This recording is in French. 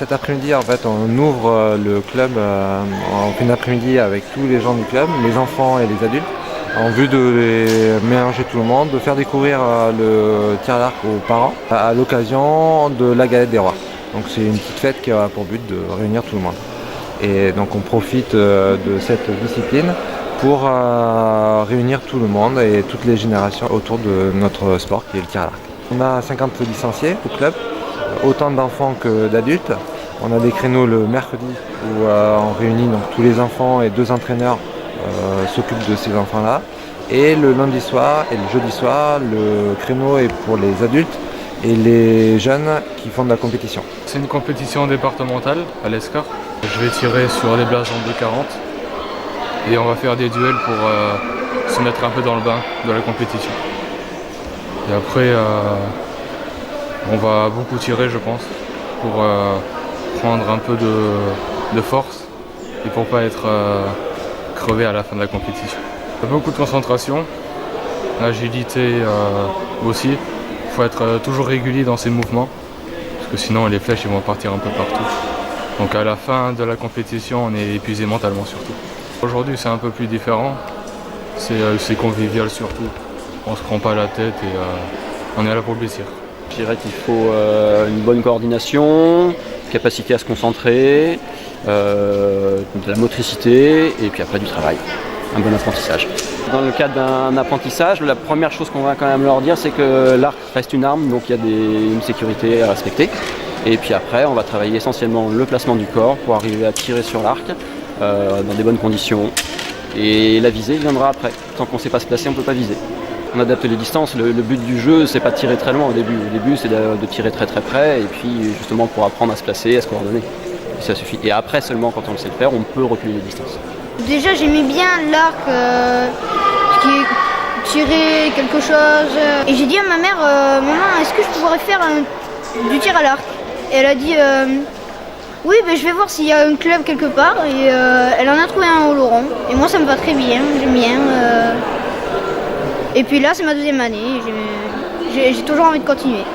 Cet après-midi, en fait, on ouvre le club, on fait une après-midi avec tous les gens du club, les enfants et les adultes, en vue de les mélanger tout le monde, de faire découvrir le tir à l'arc aux parents à l'occasion de la galette des rois. Donc c'est une petite fête qui a pour but de réunir tout le monde. Et donc on profite de cette discipline pour réunir tout le monde et toutes les générations autour de notre sport qui est le tir à l'arc. On a 50 licenciés au club, autant d'enfants que d'adultes. On a des créneaux le mercredi où on réunit donc tous les enfants et 2 entraîneurs s'occupent de ces enfants-là. Et le lundi soir et le jeudi soir, le créneau est pour les adultes et les jeunes qui font de la compétition. C'est une compétition départementale à l'ESCAR. Je vais tirer sur des blasons de 40 et on va faire des duels pour se mettre un peu dans le bain de la compétition. Et après, on va beaucoup tirer, je pense, pour prendre un peu de force et pour pas être crevé à la fin de la compétition. Beaucoup de concentration, l'agilité aussi. Il faut être toujours régulier dans ses mouvements, parce que sinon les flèches vont partir un peu partout. Donc à la fin de la compétition, on est épuisé mentalement surtout. Aujourd'hui c'est un peu plus différent, c'est convivial surtout. On se prend pas la tête et on est là pour le plaisir. Je dirais qu'il faut une bonne coordination, capacité à se concentrer, de la motricité et puis après du travail, un bon apprentissage. Dans le cadre d'un apprentissage, la première chose qu'on va quand même leur dire, c'est que l'arc reste une arme, donc il y a une sécurité à respecter. Et puis après, on va travailler essentiellement le placement du corps pour arriver à tirer sur l'arc dans des bonnes conditions. Et la visée viendra après. Tant qu'on ne sait pas se placer, on ne peut pas viser. On adapte les distances. Le but du jeu, c'est pas de tirer très loin au début. Au début, c'est de tirer très très près et puis justement pour apprendre à se placer, à se coordonner. Et ça suffit. Et après seulement, quand on le sait le faire, on peut reculer les distances. Déjà, j'aimais bien l'arc, tirer quelque chose. Et j'ai dit à ma mère, maman, est-ce que je pourrais faire du tir à l'arc? Et elle a dit, oui, ben, je vais voir s'il y a un club quelque part. Et elle en a trouvé un au Laurent. Et moi, ça me va très bien, j'aime bien. Et puis là, c'est ma 2e année. J'ai toujours envie de continuer.